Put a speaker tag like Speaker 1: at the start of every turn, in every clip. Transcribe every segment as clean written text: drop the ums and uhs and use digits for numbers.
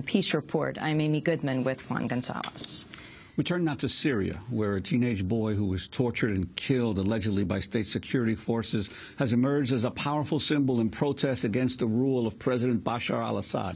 Speaker 1: Peace Report. I'm Amy Goodman with Juan Gonzalez.
Speaker 2: We turn now to Syria, where a teenage boy who was tortured and killed allegedly by state security forces has emerged as a powerful symbol in protest against the rule of President Bashar al-Assad.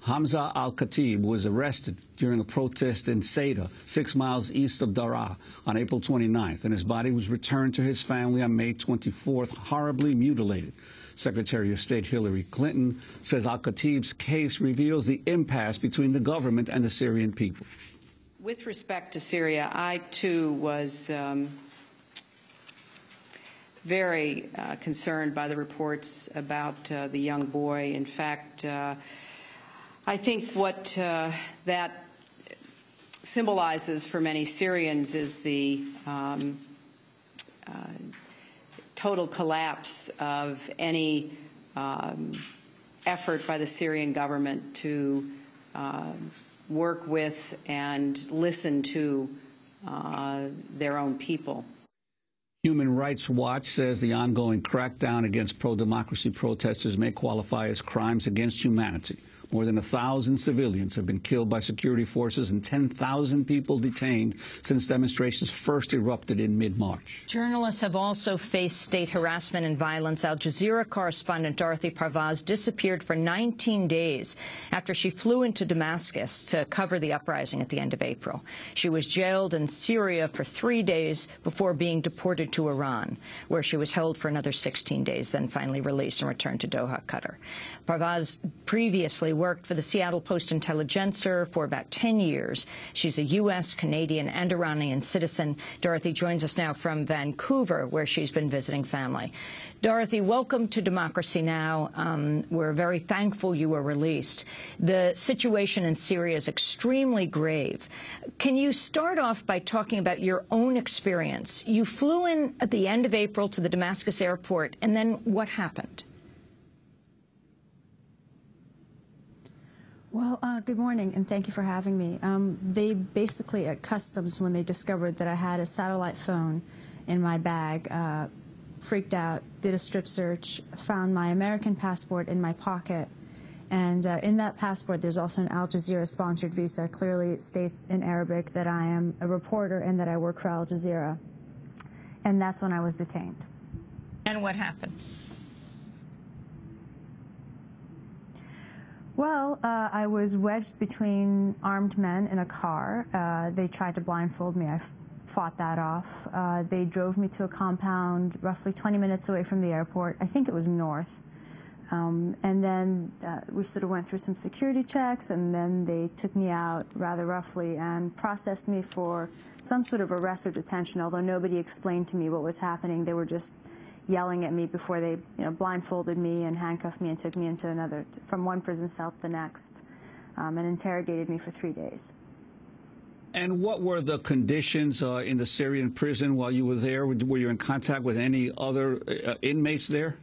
Speaker 2: Hamza al-Khatib was arrested during a protest in Sayda, 6 miles east of Daraa, on April 29th, and his body was returned to his family on May 24th, horribly mutilated. Secretary of State Hillary Clinton says al-Khatib's case reveals the impasse between the government and the Syrian people.
Speaker 3: With respect to Syria, I, too, was very concerned by the reports about the young boy. In fact, I think what that symbolizes for many Syrians is the total collapse of any effort by the Syrian government to work with and listen to their own people.
Speaker 2: Human Rights Watch says the ongoing crackdown against pro-democracy protesters may qualify as crimes against humanity. More than 1,000 civilians have been killed by security forces and 10,000 people detained since demonstrations first erupted in mid-March.
Speaker 1: Journalists have also faced state harassment and violence. Al Jazeera correspondent Dorothy Parvaz disappeared for 19 days after she flew into Damascus to cover the uprising at the end of April. She was jailed in Syria for 3 days before being deported to Iran, where she was held for another 16 days, then finally released and returned to Doha, Qatar. Parvaz previously worked for the Seattle Post-Intelligencer for about 10 years. She's a U.S., Canadian, and Iranian citizen. Dorothy joins us now from Vancouver, where she's been visiting family. Dorothy, welcome to Democracy Now! We're very thankful you were released. The situation in Syria is extremely grave. Can you start off by talking about your own experience? You flew in at the end of April to the Damascus airport, and then what happened?
Speaker 4: Well, good morning, and thank you for having me. They basically, at customs, when they discovered that I had a satellite phone in my bag, freaked out, did a strip search, found my American passport in my pocket, and in that passport there's also an Al Jazeera-sponsored visa. Clearly it states in Arabic that I am a reporter and that I work for Al Jazeera. And that's when I was detained.
Speaker 1: And what happened?
Speaker 4: Well, I was wedged between armed men in a car. They tried to blindfold me. I fought that off. They drove me to a compound roughly 20 minutes away from the airport. I think it was north. And then we sort of went through some security checks, and then they took me out rather roughly and processed me for some sort of arrest or detention, although nobody explained to me what was happening. They were just yelling at me before they, blindfolded me and handcuffed me and took me into from one prison cell to the next, and interrogated me for 3 days.
Speaker 2: And what were the conditions in the Syrian prison while you were there? Were you in contact with any other inmates there?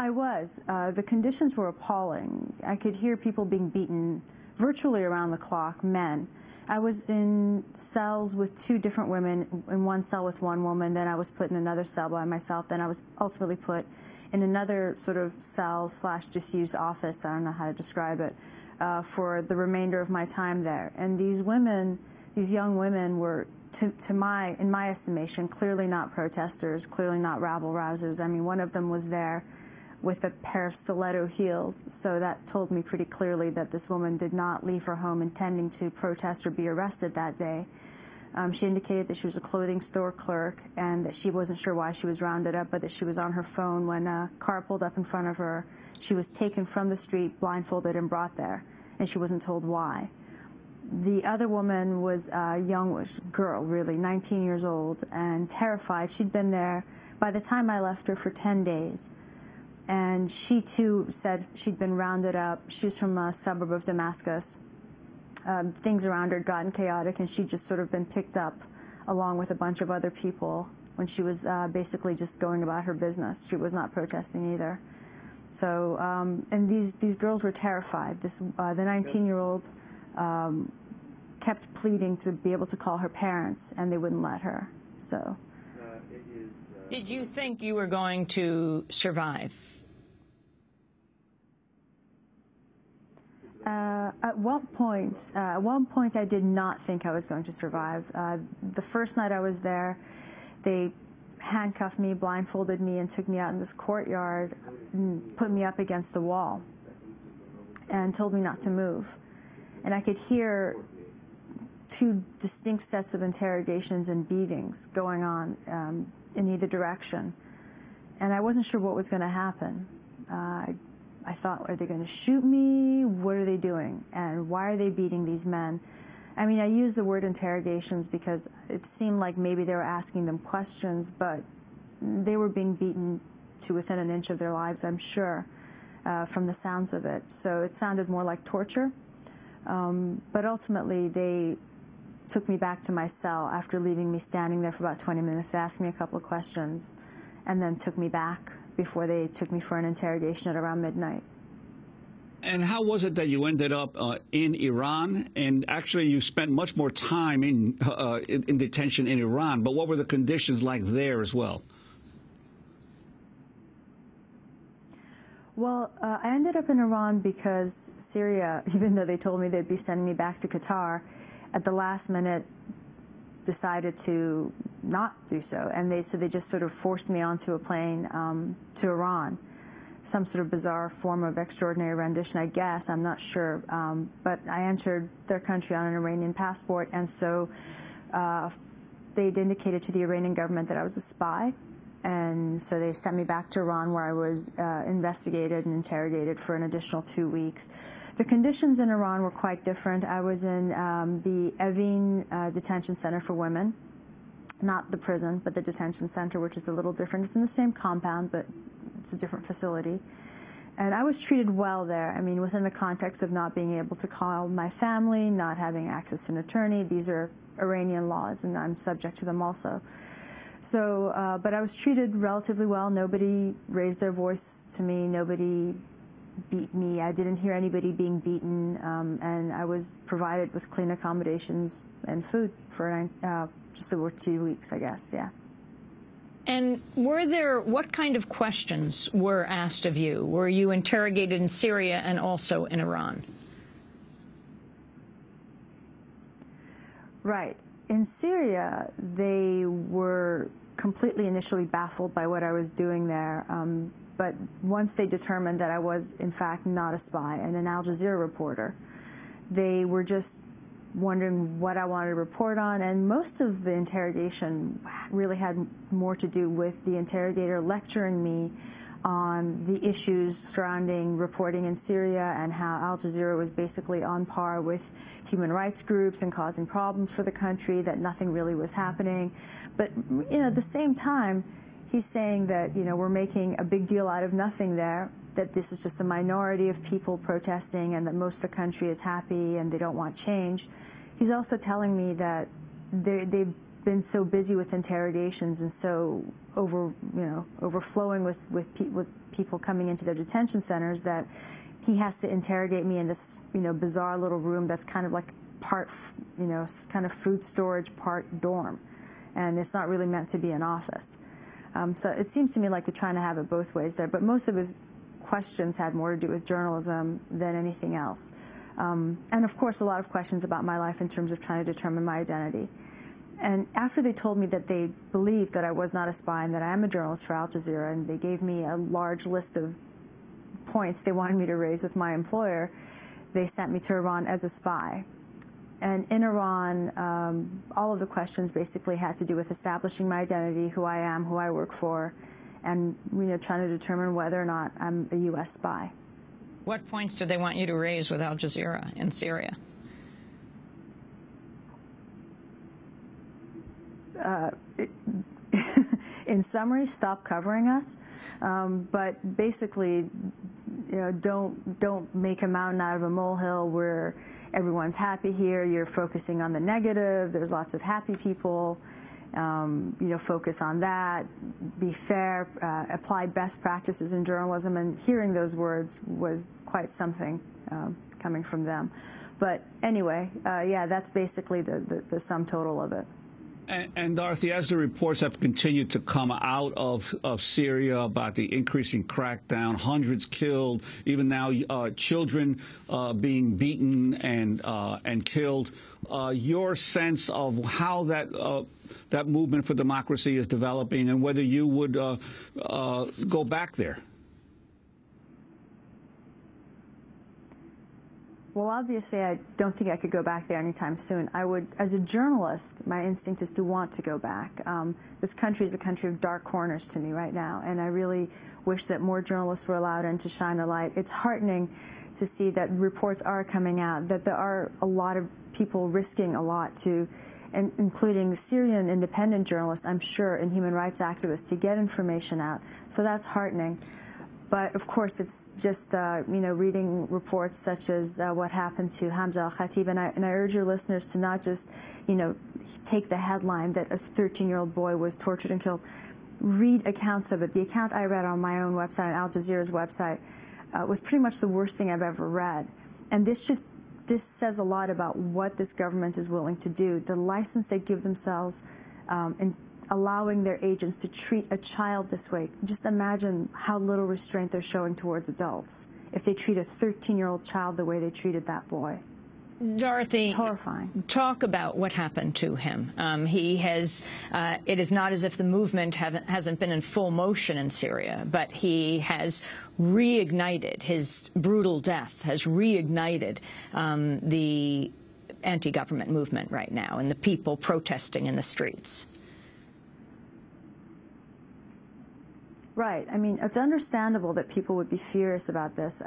Speaker 4: I was. The conditions were appalling. I could hear people being beaten virtually around the clock, men. I was in cells with 2 different women, in one cell with one woman, then I was put in another cell by myself, then I was ultimately put in another sort of cell / disused office, I don't know how to describe it, for the remainder of my time there. And these women, these young women were, in my estimation, clearly not protesters, clearly not rabble-rousers. I mean, one of them was there with a pair of stiletto heels, so that told me pretty clearly that this woman did not leave her home intending to protest or be arrested that day. She indicated that she was a clothing store clerk and that she wasn't sure why she was rounded up, but that she was on her phone when a car pulled up in front of her. She was taken from the street, blindfolded, and brought there, and she wasn't told why. The other woman was a young girl, really, 19 years old, and terrified. She'd been there, by the time I left her, for 10 days. And she, too, said she'd been rounded up. She was from a suburb of Damascus. Things around her had gotten chaotic, and she'd just sort of been picked up along with a bunch of other people when she was basically just going about her business. She was not protesting either. So, and these girls were terrified. The 19-year-old kept pleading to be able to call her parents, and they wouldn't let her. So.
Speaker 1: Did you think you were going to survive?
Speaker 4: At one point, I did not think I was going to survive. The first night I was there, they handcuffed me, blindfolded me, and took me out in this courtyard and put me up against the wall and told me not to move. And I could hear two distinct sets of interrogations and beatings going on in either direction. And I wasn't sure what was going to happen. I thought, are they going to shoot me? What are they doing? And why are they beating these men? I mean, I use the word interrogations because it seemed like maybe they were asking them questions, but they were being beaten to within an inch of their lives, I'm sure, from the sounds of it. So it sounded more like torture. But ultimately, they took me back to my cell after leaving me standing there for about 20 minutes, asked me a couple of questions, and then took me back before they took me for an interrogation at around midnight.
Speaker 2: And how was it that you ended up in Iran? And actually, you spent much more time in detention in Iran, but what were the conditions like there as well?
Speaker 4: Well, I ended up in Iran because Syria, even though they told me they'd be sending me back to Qatar, at the last minute decided to not do so. And they just sort of forced me onto a plane to Iran. Some sort of bizarre form of extraordinary rendition, I guess. I'm not sure. But I entered their country on an Iranian passport, and so they'd indicated to the Iranian government that I was a spy. And so they sent me back to Iran, where I was investigated and interrogated for an additional 2 weeks. The conditions in Iran were quite different. I was in the Evin detention center for women, not the prison, but the detention center, which is a little different. It's in the same compound, but it's a different facility. And I was treated well there. I mean, within the context of not being able to call my family, not having access to an attorney. These are Iranian laws, and I'm subject to them also. So, but I was treated relatively well. Nobody raised their voice to me. Nobody beat me. I didn't hear anybody being beaten. And I was provided with clean accommodations and food for just over 2 weeks, I guess, yeah.
Speaker 1: And what kind of questions were asked of you? Were you interrogated in Syria and also in Iran?
Speaker 4: Right. In Syria, they were completely initially baffled by what I was doing there. But once they determined that I was, in fact, not a spy and an Al Jazeera reporter, they were just wondering what I wanted to report on. And most of the interrogation really had more to do with the interrogator lecturing me on the issues surrounding reporting in Syria and how Al Jazeera was basically on par with human rights groups and causing problems for the country, that nothing really was happening. But, you know, at the same time, he's saying that, you know, we're making a big deal out of nothing there, that this is just a minority of people protesting and that most of the country is happy and they don't want change. He's also telling me that they've been so busy with interrogations and so overflowing with people coming into their detention centers that he has to interrogate me in this, you know, bizarre little room that's kind of like part, you know, kind of food storage, part dorm. And it's not really meant to be an office. So it seems to me like they're trying to have it both ways there. But most of his questions had more to do with journalism than anything else. And of course, a lot of questions about my life in terms of trying to determine my identity. And after they told me that they believed that I was not a spy and that I am a journalist for Al Jazeera, and they gave me a large list of points they wanted me to raise with my employer, they sent me to Iran as a spy. And in Iran, all of the questions basically had to do with establishing my identity, who I am, who I work for, and, you know, trying to determine whether or not I'm a U.S. spy.
Speaker 1: What points did they want you to raise with Al Jazeera in Syria?
Speaker 4: In summary, stop covering us, but basically, you know, don't make a mountain out of a molehill where everyone's happy here. You're focusing on the negative. There's lots of happy people. You know, focus on that. Be fair. Apply best practices in journalism. And hearing those words was quite something coming from them. But anyway, yeah, that's basically the sum total of it.
Speaker 2: And Dorothy, as the reports have continued to come out of Syria about the increasing crackdown, hundreds killed, even now children being beaten and killed, your sense of how that movement for democracy is developing and whether you would go back there?
Speaker 4: Well, obviously, I don't think I could go back there anytime soon. I would, as a journalist, my instinct is to want to go back. This country is a country of dark corners to me right now, and I really wish that more journalists were allowed in to shine a light. It's heartening to see that reports are coming out, that there are a lot of people risking a lot to, and including Syrian independent journalists, I'm sure, and human rights activists, to get information out. So that's heartening. But of course, it's just reading reports such as what happened to Hamza al-Khatib, and I urge your listeners to not just take the headline that a 13-year-old boy was tortured and killed. Read accounts of it. The account I read on my own website, on Al Jazeera's website, was pretty much the worst thing I've ever read. And this says a lot about what this government is willing to do, the license they give themselves, in allowing their agents to treat a child this way. Just imagine how little restraint they're showing towards adults if they treat a 13-year-old child the way they treated that boy.
Speaker 1: Dorothy,
Speaker 4: it's horrifying.
Speaker 1: Talk about what happened to him. It is not as if the movement hasn't been in full motion in Syria, but he has reignited, his brutal death has reignited the anti-government movement right now and the people protesting in the streets.
Speaker 4: Right. I mean, it's understandable that people would be furious about this.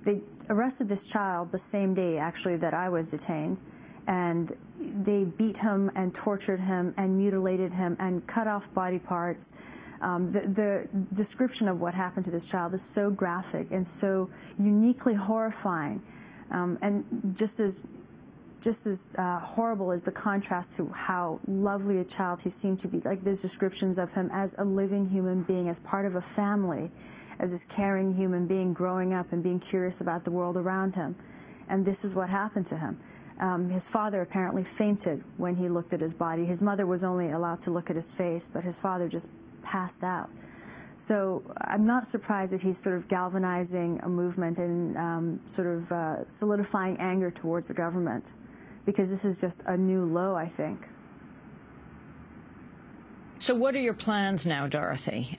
Speaker 4: They arrested this child the same day, actually, that I was detained, and they beat him and tortured him and mutilated him and cut off body parts. The description of what happened to this child is so graphic and so uniquely horrifying, and just as horrible is the contrast to how lovely a child he seemed to be. Like, there's descriptions of him as a living human being, as part of a family, as this caring human being growing up and being curious about the world around him. And this is what happened to him. His father apparently fainted when he looked at his body. His mother was only allowed to look at his face, but his father just passed out. So I'm not surprised that he's sort of galvanizing a movement and solidifying anger towards the government, because this is just a new low, I think.
Speaker 1: So what are your plans now, Dorothy?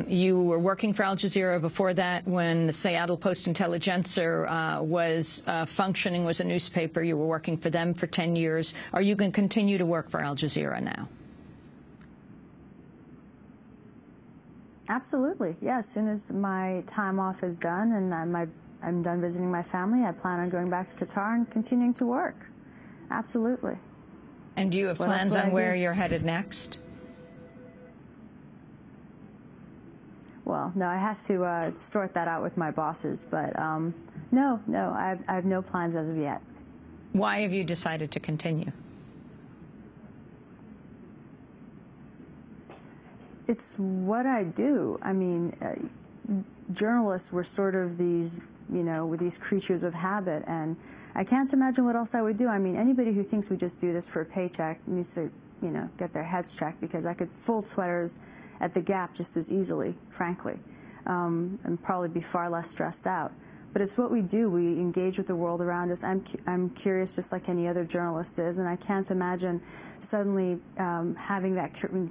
Speaker 1: You were working for Al Jazeera before that when the Seattle Post-Intelligencer was functioning, was a newspaper. You were working for them for 10 years. Are you going to continue to work for Al Jazeera now?
Speaker 4: Absolutely, yeah. As soon as my time off is done and I'm done visiting my family, I plan on going back to Qatar and continuing to work. Absolutely.
Speaker 1: And do you have plans on where you're headed next?
Speaker 4: Well, no, I have to sort that out with my bosses, but no, I have no plans as of yet.
Speaker 1: Why have you decided to continue?
Speaker 4: It's what I do. I mean, journalists were sort of these, with these creatures of habit, and I can't imagine what else I would do. I mean, anybody who thinks we just do this for a paycheck needs to, get their heads checked, because I could fold sweaters at the Gap just as easily, frankly, and probably be far less stressed out. But it's what we do. We engage with the world around us. I'm curious just like any other journalist is, and I can't imagine suddenly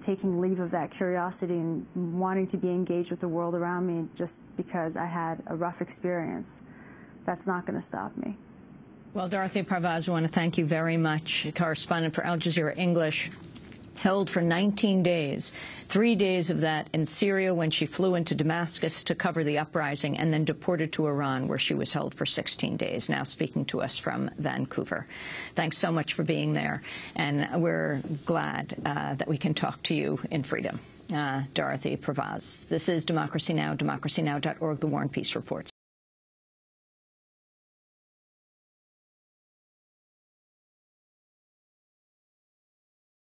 Speaker 4: taking leave of that curiosity and wanting to be engaged with the world around me just because I had a rough experience. That's not going to stop me.
Speaker 1: Well, Dorothy Parvaz, I want to thank you very much. Correspondent for Al Jazeera English, held for 19 days, 3 days of that in Syria when she flew into Damascus to cover the uprising, and then deported to Iran, where she was held for 16 days, now speaking to us from Vancouver. Thanks so much for being there, and we're glad that we can talk to you in freedom. Dorothy Parvaz. This is Democracy Now!, democracynow.org, The War and Peace Report.